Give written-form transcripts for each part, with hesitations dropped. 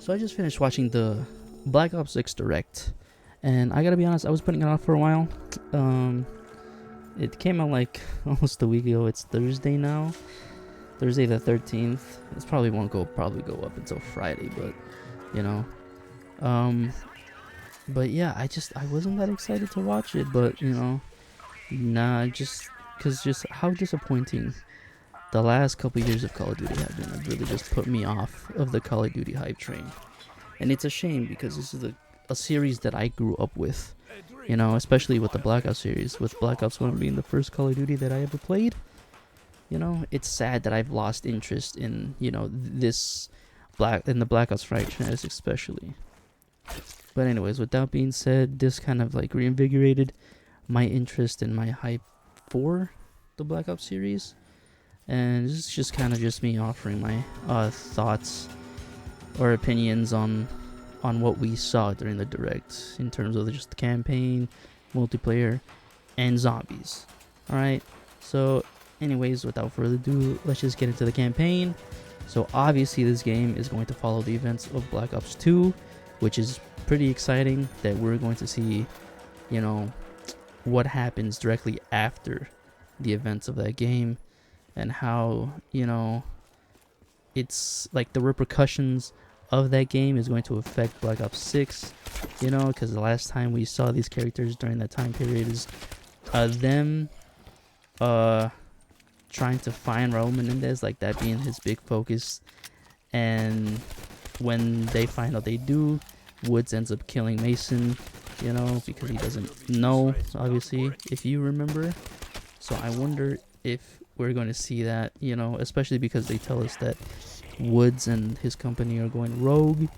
So I just finished watching the Black Ops 6 Direct, and I gotta be honest, I was putting it off for a while. Um, it came out like almost a week ago. It's Thursday now, Thursday the 13th. It probably go up until Friday, but you know. Um, but yeah, I wasn't that excited to watch it, but nah, just how disappointing the last couple years of Call of Duty have been. It really just put me off of the Call of Duty hype train. And it's a shame because this is a series that I grew up with, especially with the Black Ops series, with Black Ops 1 being the first Call of Duty that I ever played. It's sad that I've lost interest in, in the Black Ops franchise especially. But anyways, with that being said, this kind of like reinvigorated my interest and my hype for the Black Ops series. And this is just kind of just me offering my thoughts or opinions on what we saw during the direct in terms of just the campaign, multiplayer, and zombies. Alright, so anyways, without further ado, let's just get into the campaign. So obviously this game is going to follow the events of Black Ops 2, which is pretty exciting that we're going to see, what happens directly after the events of that game and how, it's like the repercussions of that game is going to affect Black Ops 6, because the last time we saw these characters during that time period is them trying to find Raul Menendez, like that being his big focus. And when they find out they do, Woods ends up killing Mason, because he doesn't know, obviously, if you remember. So I wonder if we're going to see that, especially because they tell us that Woods and his company are going rogue.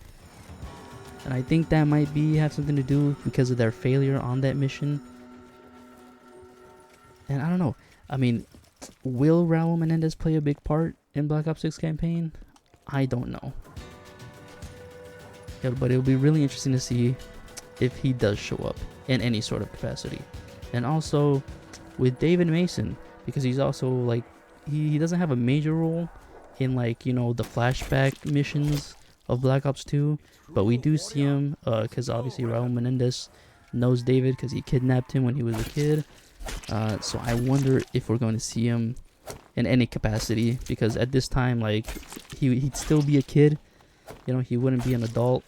And I think that might have something to do because of their failure on that mission. And I don't know. I mean, will Raul Menendez play a big part in Black Ops 6 campaign? I don't know. Yeah, but it'll be really interesting to see if he does show up in any sort of capacity. And also with David Mason, because he's also like, he doesn't have a major role in the flashback missions of Black Ops 2, but we do see him because obviously Raul Menendez knows David because he kidnapped him when he was a kid. So I wonder if we're going to see him in any capacity, because at this time, like, he'd still be a kid, he wouldn't be an adult.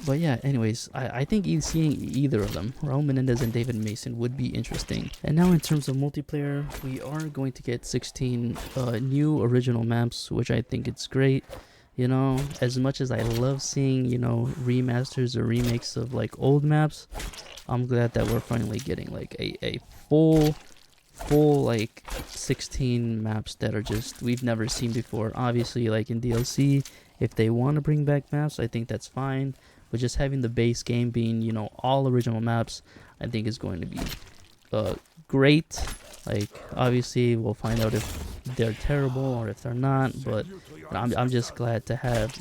But yeah, anyways, I think seeing either of them, Raul Menendez and David Mason, would be interesting. And now in terms of multiplayer, we are going to get 16 new original maps, which I think it's great. As much as I love seeing, remasters or remakes of like old maps, I'm glad that we're finally getting like a full like 16 maps that are just we've never seen before. Obviously, like in DLC, if they want to bring back maps, I think that's fine. But just having the base game being, all original maps, I think is going to be great. Like, obviously, we'll find out if they're terrible or if they're not. But I'm just glad to have,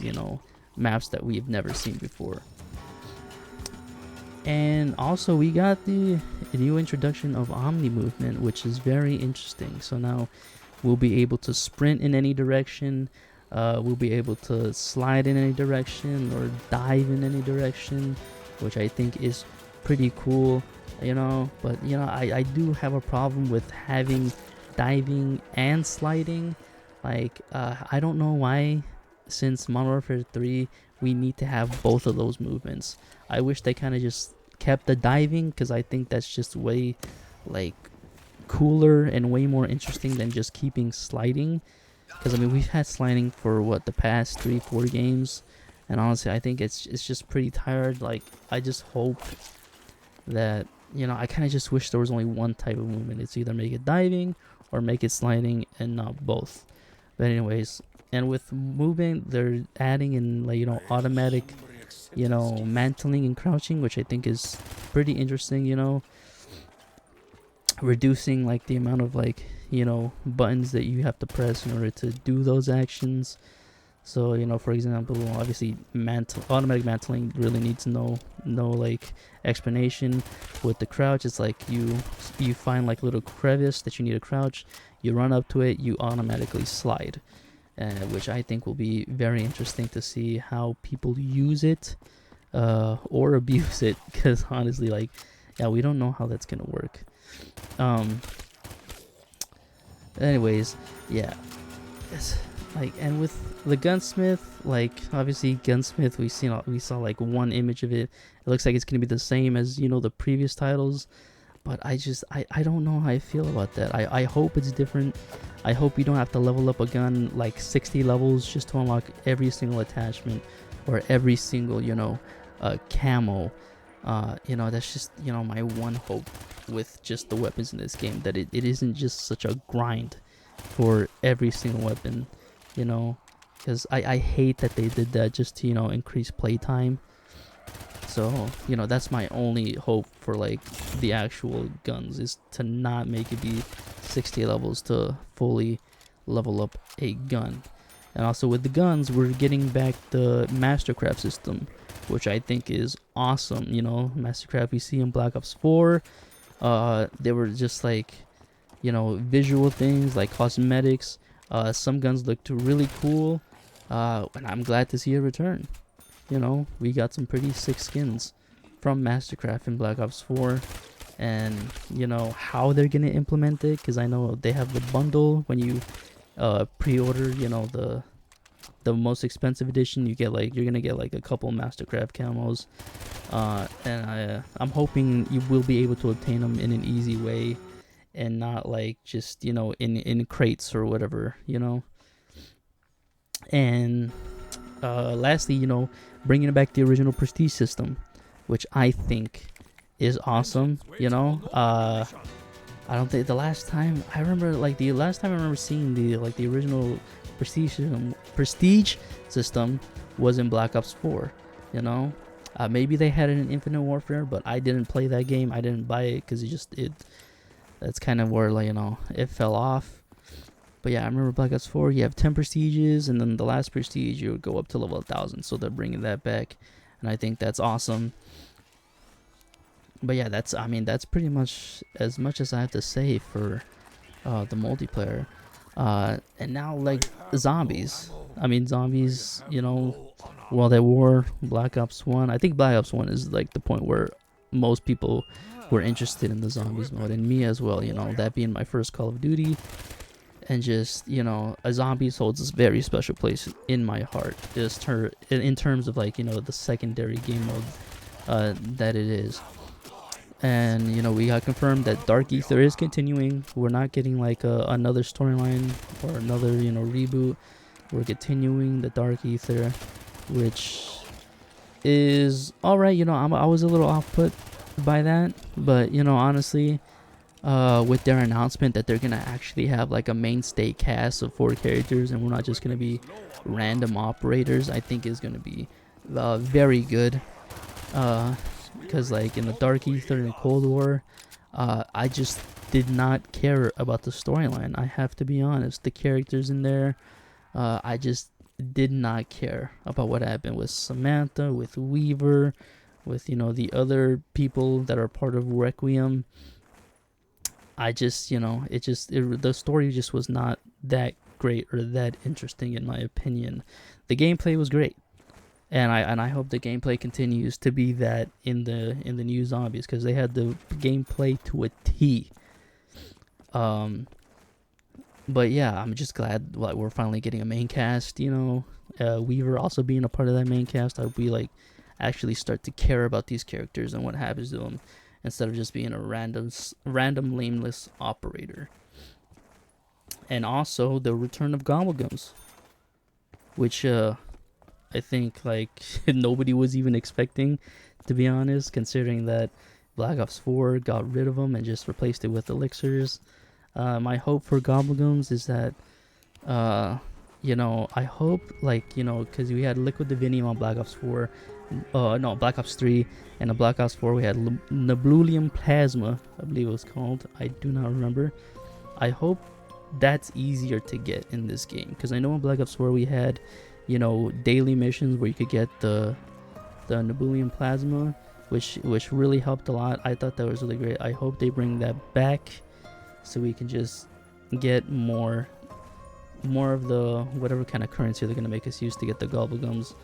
maps that we've never seen before. And also, we got the new introduction of Omni Movement, which is very interesting. So now we'll be able to sprint in any direction. We'll be able to slide in any direction or dive in any direction, which I think is pretty cool, But, I do have a problem with having diving and sliding. Like, I don't know why, since Modern Warfare 3, we need to have both of those movements. I wish they kind of just kept the diving, because I think that's just way, like, cooler and way more interesting than just keeping sliding. Because, I mean, we've had sliding for, the past 3-4 games. And honestly, I think it's just pretty tired. Like, I just hope that, I kind of just wish there was only one type of movement. It's either make it diving or make it sliding and not both. But anyways, and with moving, they're adding in, like, automatic, mantling and crouching, which I think is pretty interesting, reducing, like, the amount of, like, buttons that you have to press in order to do those actions. So, for example, obviously automatic mantling really needs no like explanation. With the crouch, it's like you find like little crevice that you need to crouch, you run up to it, you automatically slide. which I think will be very interesting to see how people use it or abuse it, because honestly, like, yeah, we don't know how that's gonna work. Anyways, yeah, it's like, and with the gunsmith, like, obviously gunsmith, we saw like one image of it. It looks like it's gonna be the same as, you know, the previous titles, but I don't know how I feel about that. I hope it's different. I hope you don't have to level up a gun like 60 levels just to unlock every single attachment or every single, you know, camo. You know, that's just, you know, my one hope with just the weapons in this game, that it isn't just such a grind for every single weapon, you know, because I hate that they did that just to, you know, increase playtime. So, you know, that's my only hope for like the actual guns, is to not make it be 60 levels to fully level up a gun. And also with the guns, we're getting back the Mastercraft system, which I think is awesome. You know, Mastercraft we see in Black Ops 4, they were just like, you know, visual things like cosmetics. Some guns looked really cool, and I'm glad to see a return. You know, we got some pretty sick skins from Mastercraft in Black Ops 4, and you know how they're gonna implement it, because I know they have the bundle when you pre-order, you know, the most expensive edition. You get like, you're gonna get like a couple Mastercraft camos, and I'm hoping you will be able to obtain them in an easy way and not like just, you know, in crates or whatever, you know. And lastly, you know, bringing back the original prestige system, which I think is awesome. You know, I don't think the last time I remember, like the last time I remember seeing the original prestige system was in Black Ops 4. You know, maybe they had it in Infinite Warfare, but I didn't play that game. I didn't buy it because that's kind of where, like, you know, it fell off. But yeah, I remember Black Ops 4, you have 10 prestiges, and then the last prestige, you would go up to level 1000. So they're bringing that back, and I think that's awesome. But yeah, I mean, that's pretty much as I have to say for the multiplayer. And now, like, zombies. I mean, zombies, you know, World at War, Black Ops 1. I think Black Ops 1 is like the point where most people were interested in the zombies mode, and me as well, you know, that being my first Call of Duty. And just, you know, a zombies holds this very special place in my heart, just in terms of, like, you know, the secondary game mode that it is. And, you know, we got confirmed that Dark Ether is continuing. We're not getting like another storyline or another, you know, reboot. We're continuing the Dark Ether, which is alright. You know, I was a little off put by that, but, you know, honestly, with their announcement that they're gonna actually have like a mainstay cast of 4 characters and we're not just gonna be random operators, I think is gonna be very good. Because like in the Dark Ether and Cold War, I just did not care about the storyline. I have to be honest. The characters in there, I just did not care about what happened with Samantha, with Weaver, with, you know, the other people that are part of Requiem. I just, you know, the story just was not that great or that interesting in my opinion. The gameplay was great, and I hope the gameplay continues to be that in the new zombies, because they had the gameplay to a T. But yeah, I'm just glad like we're finally getting a main cast. You know, Weaver also being a part of that main cast. I hope we like actually start to care about these characters and what happens to them, instead of just being a random nameless operator. And also the return of Gobblegums, which I think like nobody was even expecting, to be honest, considering that Black Ops 4 got rid of them and just replaced it with elixirs. My hope for Gobblegums is that, you know, I hope, like, you know, because we had Liquid Divinium on Black Ops 4, no, Black Ops 3, and in Black Ops 4 we had Neblulium Plasma, I believe it was called. I do not remember. I hope that's easier to get in this game, because I know in Black Ops 4 we had, you know, daily missions where you could get the Neblulium Plasma, which really helped a lot. I thought that was really great. I hope they bring that back so we can just get more more of the whatever kind of currency they're gonna make us use to get the gobblegums,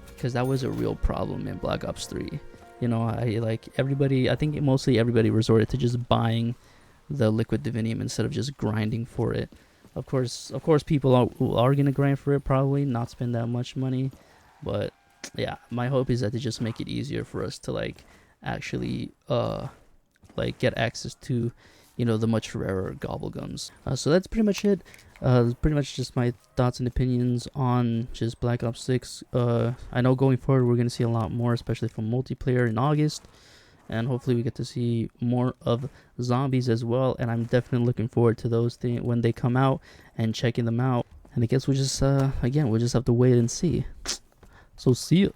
because that was a real problem in Black Ops 3. You know, I think mostly everybody resorted to just buying the liquid divinium instead of just grinding for it. Of course, people are gonna grind for it, probably not spend that much money, but yeah, my hope is that they just make it easier for us to like actually get access to, you know, the much rarer gobblegums. So that's pretty much it. Pretty much just my thoughts and opinions on just Black Ops 6. I know going forward we're gonna see a lot more, especially from multiplayer in August, and hopefully we get to see more of zombies as well. And I'm definitely looking forward to those things when they come out and checking them out. And I guess we just again we'll just have to wait and see. So see ya.